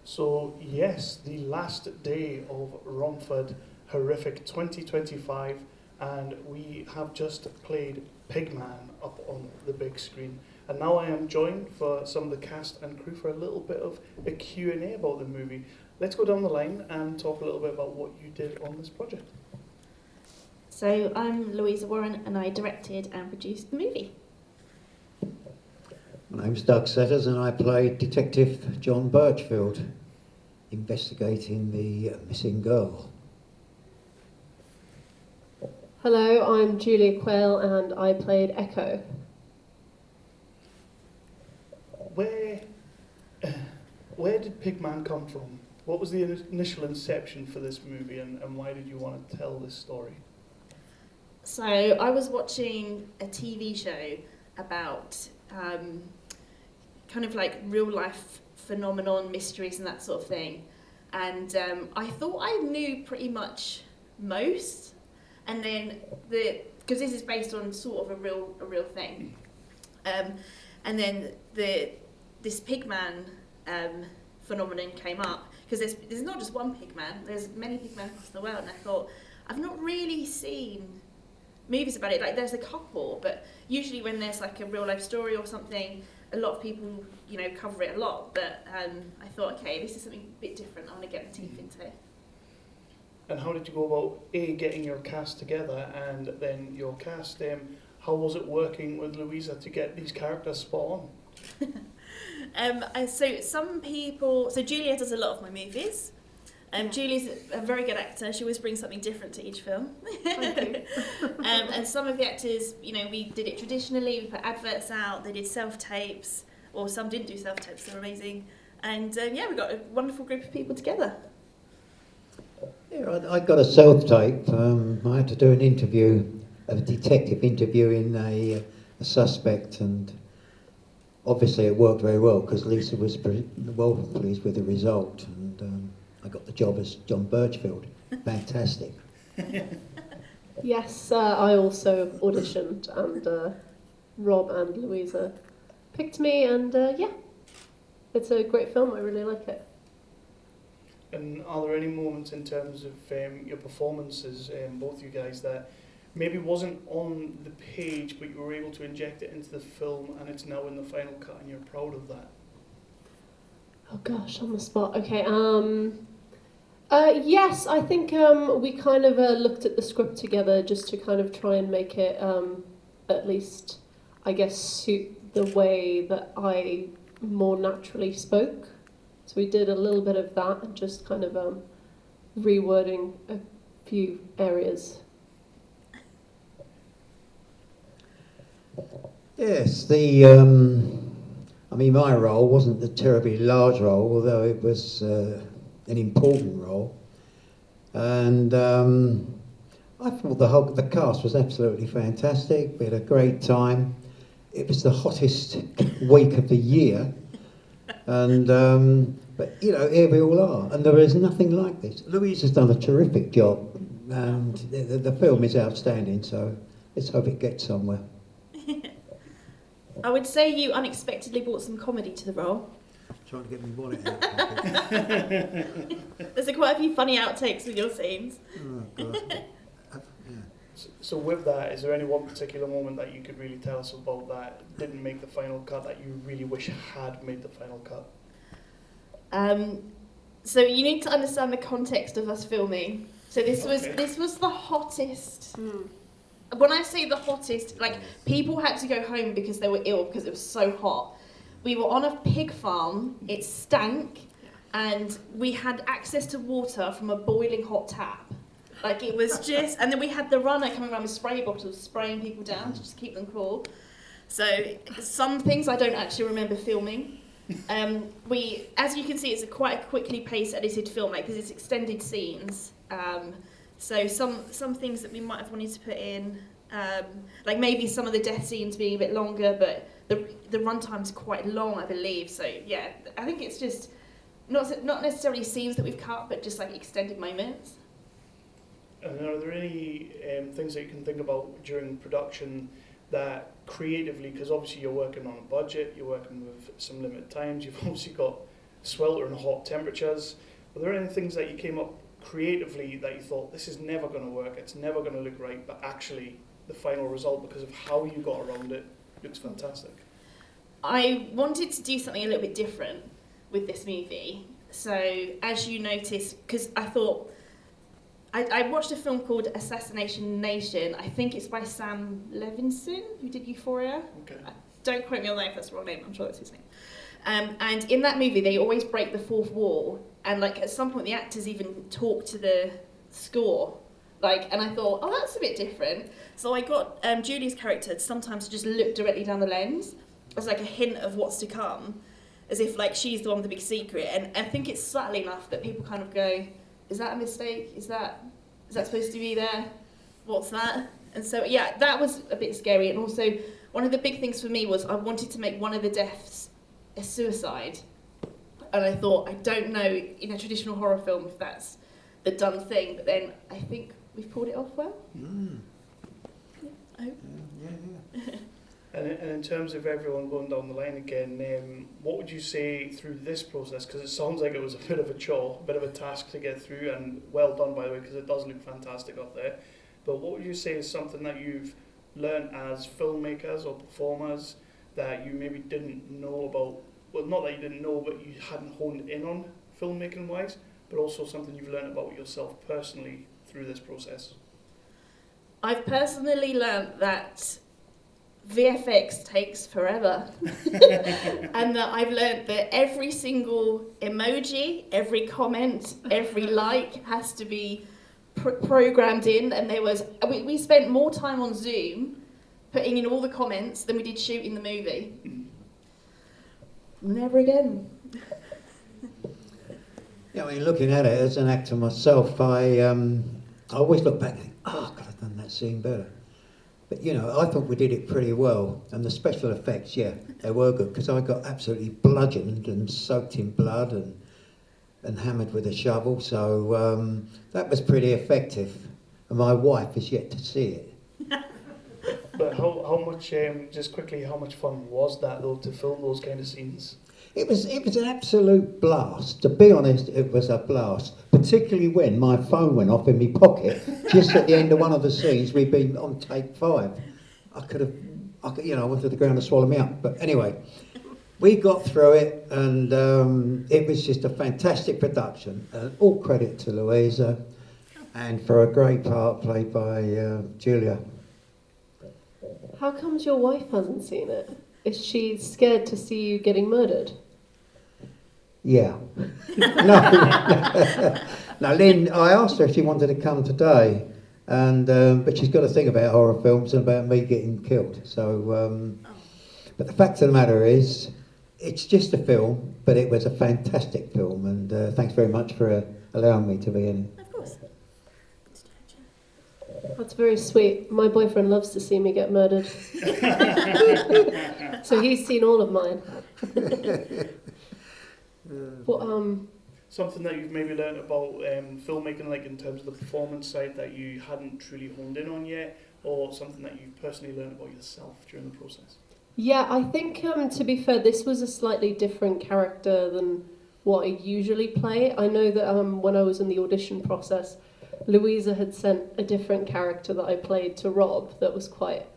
So yes, the last day of Romford Horrific 2025, and we have just played Pigman up on the big screen. And now I am joined for some of the cast and crew for a little bit of a Q&A about the movie. Let's go down the line and talk a little bit about what you did on this project. So I'm Louisa Warren and I directed and produced the movie. My name's Doug Setters and I played Detective John Birchfield, investigating the missing girl. Hello, I'm Julia Quayle and I played Echo. Where did Pigman come from? What was the initial inception for this movie, and why did you want to tell this story? So I was watching a TV show about kind of like real life phenomenon, mysteries and that sort of thing. And I thought I knew pretty much most. And then because this is based on sort of a real thing. And then this Pigman phenomenon came up, because there's not just one Pigman, there's many Pigmen across the world, and I thought, I've not really seen movies about it. Like, there's a couple, but usually when there's like a real life story or something, a lot of people, cover it a lot, but I thought, okay, this is something a bit different, I want to get my teeth into it. And how did you go about getting your cast together, and then your cast, how was it working with Louisa to get these characters spot on? So Julia does a lot of my movies. Julia's a very good actor. She always brings something different to each film. Thank you. And some of the actors, we did it traditionally. We put adverts out. They did self-tapes, or some didn't do self-tapes. They're amazing. And we got a wonderful group of people together. Yeah, I got a self-tape. I had to do an interview, a detective interviewing a suspect, and obviously it worked very well because Lisa was pretty well pleased with the result, and I got the job as John Birchfield. Fantastic. Yes, I also auditioned and Rob and Louisa picked me, and it's a great film. I really like it. And are there any moments in terms of your performances, both you guys, that maybe wasn't on the page, but you were able to inject it into the film and it's now in the final cut and you're proud of that? Oh gosh, on the spot. Okay. Yes, I think we kind of looked at the script together just to kind of try and make it at least, I guess, suit the way that I more naturally spoke. So we did a little bit of that and just kind of rewording a few areas. Yes, my role wasn't a terribly large role, although it was an important role. And I thought the cast was absolutely fantastic. We had a great time. It was the hottest week of the year. And but here we all are, and there is nothing like this. Louise has done a terrific job, and the film is outstanding. So let's hope it gets somewhere. I would say you unexpectedly brought some comedy to the role. Trying to get me wallet out. There's quite a few funny outtakes with your scenes. Oh, God. So with that, is there any one particular moment that you could really tell us about that didn't make the final cut that you really wish had made the final cut? So you need to understand the context of us filming. So this was the hottest. When I say the hottest, like, people had to go home because they were ill because it was so hot. We were on a pig farm, it stank, and we had access to water from a boiling hot tap. Like, it was just, and then we had the runner coming around with spray bottles, spraying people down to just keep them cool. So some things I don't actually remember filming. As you can see, it's quite a quickly paced, edited film, like, because it's extended scenes. So some things that we might have wanted to put in, like maybe some of the death scenes being a bit longer, but the runtime's quite long, I believe. So yeah, I think it's just not necessarily scenes that we've cut, but just like extended moments. And are there any things that you can think about during production that creatively, because obviously you're working on a budget, you're working with some limited times, you've obviously got sweltering hot temperatures. Were there any things that you came up creatively that you thought, this is never going to work, it's never going to look right, but actually the final result, because of how you got around it, looks fantastic? I wanted to do something a little bit different with this movie. So, as you notice, because I thought, I watched a film called Assassination Nation. I think it's by Sam Levinson, who did Euphoria. Okay. Don't quote me on that if that's the wrong name, I'm sure that's his name. And in that movie, they always break the fourth wall, and like at some point, the actors even talk to the score. And I thought, oh, that's a bit different. So I got Julie's character to sometimes just look directly down the lens as like a hint of what's to come, as if like she's the one with the big secret. And I think it's subtle enough that people kind of go, is that a mistake? Is that supposed to be there? What's that? And so, yeah, that was a bit scary. And also, one of the big things for me was I wanted to make one of the deaths a suicide. And I thought, I don't know in a traditional horror film if that's the done thing, but then I think we've pulled it off well. Mm. Yeah, I hope. Yeah. And in terms of everyone going down the line again, what would you say through this process? Because it sounds like it was a bit of a chore, a bit of a task to get through, and well done, by the way, because it does look fantastic up there. But what would you say is something that you've learned as filmmakers or performers that you maybe didn't know about? Well, not that you didn't know, but you hadn't honed in on filmmaking-wise, but also something you've learned about yourself personally through this process? I've personally learnt that VFX takes forever. And that I've learnt that every single emoji, every comment, every like has to be programmed in. And we spent more time on Zoom putting in all the comments than we did shooting the movie. Never again. Yeah, I mean, looking at it as an actor myself, I always look back and think, oh, I could have done that scene better. But, you know, I thought we did it pretty well. And the special effects, yeah, they were good, because I got absolutely bludgeoned and soaked in blood and hammered with a shovel. So that was pretty effective. And my wife is yet to see it. But how much, just quickly, how much fun was that, though, to film those kind of scenes? It was an absolute blast. To be honest, it was a blast. Particularly when my phone went off in my pocket just at the end of one of the scenes. We'd been on take 5. I went to the ground to swallow me up. But anyway, we got through it, and it was just a fantastic production. All credit to Louisa, and for a great part played by Julia. How comes your wife hasn't seen it? Is she scared to see you getting murdered? Yeah. No, Lynn, I asked her if she wanted to come today, and but she's got to think about horror films and about me getting killed. So, but the fact of the matter is, it's just a film, but it was a fantastic film, and thanks very much for allowing me to be in it. Of course. That's very sweet. My boyfriend loves to see me get murdered. So he's seen all of mine. Something that you've maybe learned about filmmaking, like in terms of the performance side, that you hadn't truly honed in on yet, or something that you've personally learned about yourself during the process? Yeah, I think, to be fair, this was a slightly different character than what I usually play. I know that when I was in the audition process, Louisa had sent a different character that I played to Rob that was quite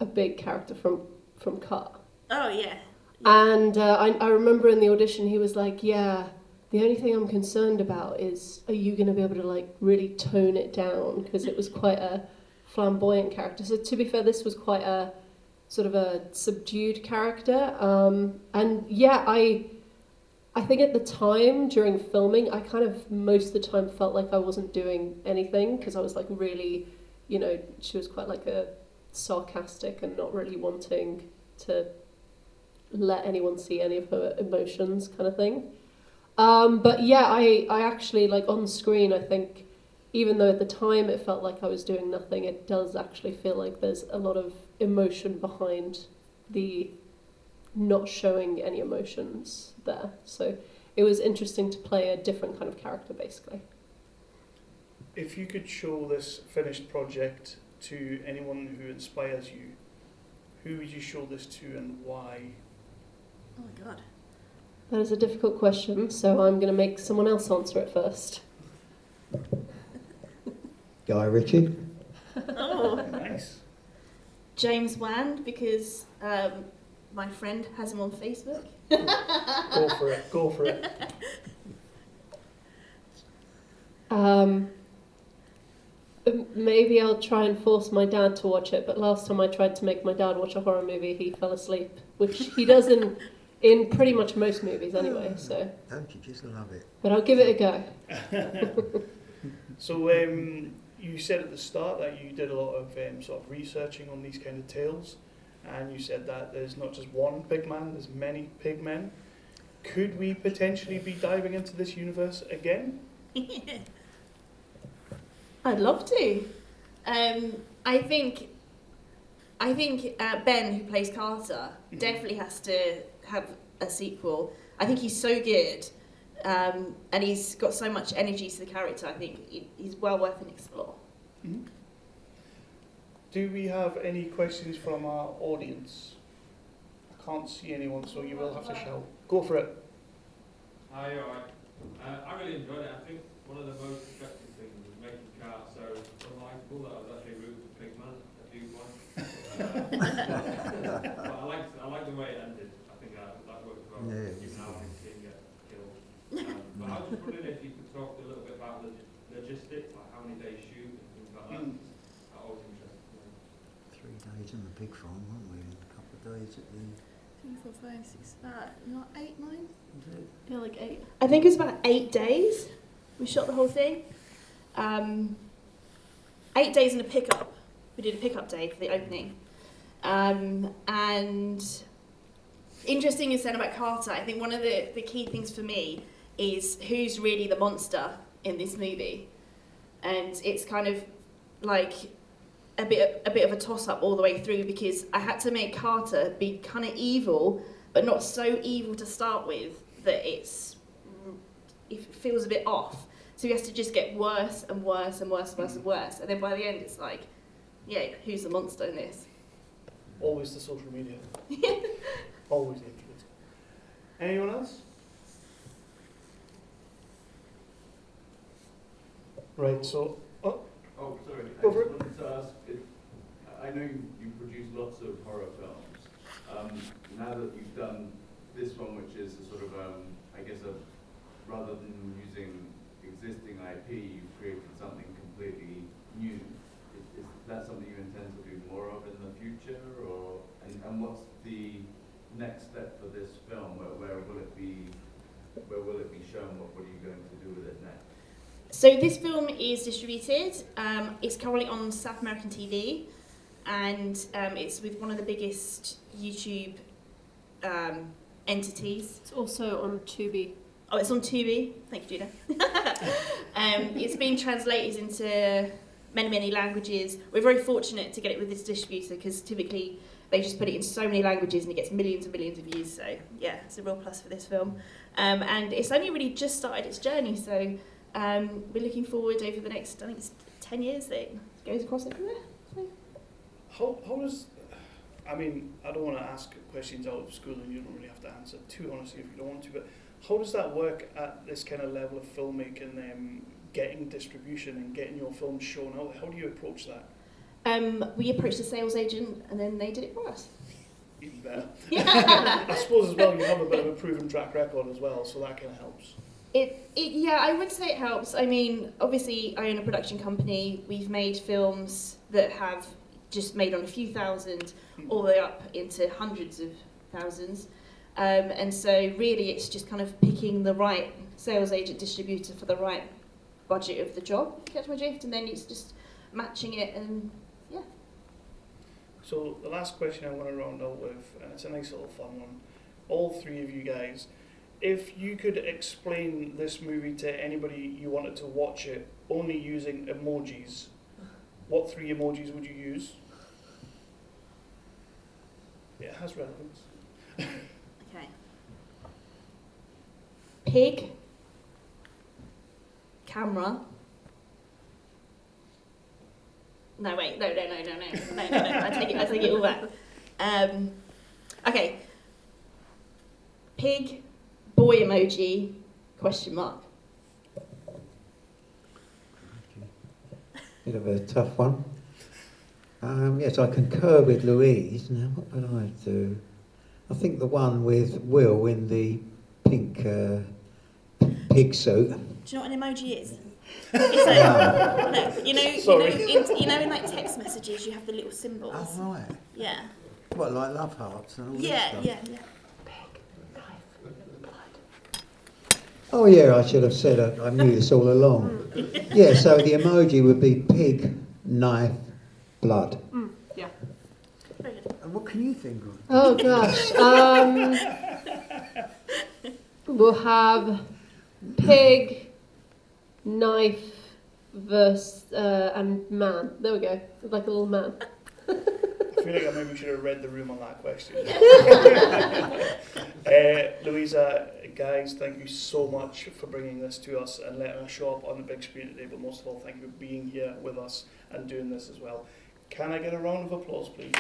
a big character from Cut. Oh, yeah. And I remember in the audition he was like, yeah, the only thing I'm concerned about is, are you going to be able to like really tone it down? Because it was quite a flamboyant character. So to be fair, this was quite a sort of a subdued character. And yeah, I think at the time during filming, I kind of most of the time felt like I wasn't doing anything, because I was like really, you know, she was quite like a sarcastic and not really wanting to let anyone see any of her emotions kind of thing. But yeah, I actually, like on screen, I think, even though at the time it felt like I was doing nothing, it does actually feel like there's a lot of emotion behind the not showing any emotions there. So it was interesting to play a different kind of character, basically. If you could show this finished project to anyone who inspires you, who would you show this to and why? Oh my god. That is a difficult question, so I'm going to make someone else answer it first. Guy Ritchie. Oh, Nice. James Wan, because my friend has him on Facebook. Go for it. Go for it. Maybe I'll try and force my dad to watch it, but last time I tried to make my dad watch a horror movie, he fell asleep, which he does in pretty much most movies anyway, so... Don't you just love it? But I'll give it a go. So you said at the start that you did a lot of sort of researching on these kind of tales, and you said that there's not just one Pigman, there's many Pigmen. Could we potentially be diving into this universe again? I'd love to. I think Ben, who plays Carter, definitely has to have a sequel. I think he's so good, and he's got so much energy to the character. I think he's well worth an explore. Mm-hmm. Do we have any questions from our audience? I can't see anyone, so you will have to shout. Go for it. Hi, alright. I really enjoyed it. I think one of the most effective things was making Cart so unlikable that I was actually rooting for Pigman a few points. But I like the way it ended. I think that worked well. Yeah, even how his team get killed. But I was just wondering if you could talk a little bit about the logistics, like how many days shoot and things like that. That always interests me. 3 days on the big farm, weren't we? And a couple of days at the... 3, 4, 5, 6, not 8, 9? Was it? Yeah, like 8. I think it was about 8 days. We shot the whole thing. 8 days in a pickup. We did a pickup day for the opening. And interesting you said about Carter. I think one of the key things for me is who's really the monster in this movie. And it's kind of like a bit of a toss-up all the way through, because I had to make Carter be kind of evil, but not so evil to start with that it feels a bit off. So he has to just get worse and worse and worse and worse and worse. And then by the end, it's like, yeah, who's the monster in this? Always the social media. Always the influence. Anyone else? Right, so... Oh, sorry. Go I for just wanted to ask, I know you produce lots of horror films. Now that you've done this one, which is a sort of, I guess, rather than using existing IP, you've created something completely new. Is that something you intend to do more of in the future, or and what's the next step for this film? Where will it be? Where will it be shown? What are you going to do with it next? So this film is distributed. It's currently on South American TV, and it's with one of the biggest YouTube entities. It's also on Tubi. Oh, it's on Tubi. Thank you, Judah. It's been translated into many languages. We're very fortunate to get it with this distributor, because typically they just put it in so many languages and it gets millions and millions of views. So yeah, it's a real plus for this film. And it's only really just started its journey. So we're looking forward over the next, I think it's 10 years that it goes across everywhere. So. How does... I mean, I don't want to ask questions out of school, and you don't really have to answer too honestly if you don't want to, but how does that work at this kind of level of filmmaking, getting distribution and getting your film shown out? How do you approach that? We approached a sales agent, and then they did it for us. Even better. I suppose as well you have a bit of a proven track record as well, so that kind of helps. Yeah, I would say it helps. I mean, obviously I own a production company. We've made films that have just made on a few thousand all the way up into hundreds of thousands. And so really it's just kind of picking the right sales agent distributor for the right budget of the job, catch my drift, and then it's just matching it, and yeah. So the last question I want to round out with, and it's a nice little fun one, all three of you guys, if you could explain this movie to anybody you wanted to watch it only using emojis, what 3 emojis would you use? Yeah, it has relevance. Okay. Pig. Camera. No, wait, no. I take it all back. Okay. Pig, boy emoji, question mark. Bit of a tough one. Yes, I concur with Louise. Now, what would I do? I think the one with Will in the pink pig suit. Do you know what an emoji is? It's like, no, you know, in like text messages, you have the little symbols. Oh, right. Yeah. What, like love hearts and all Yeah, that stuff? yeah. Oh, yeah, I should have said it. I knew this all along. Yeah, so the emoji would be pig, knife, blood. Yeah. Very good. And what can you think of? Oh gosh. We'll have pig, knife, verse, and man. There we go. Like a little man. I feel like I maybe should have read the room on that question. Louisa, guys, thank you so much for bringing this to us and letting us show up on the big screen today, but most of all, thank you for being here with us and doing this as well. Can I get a round of applause, please?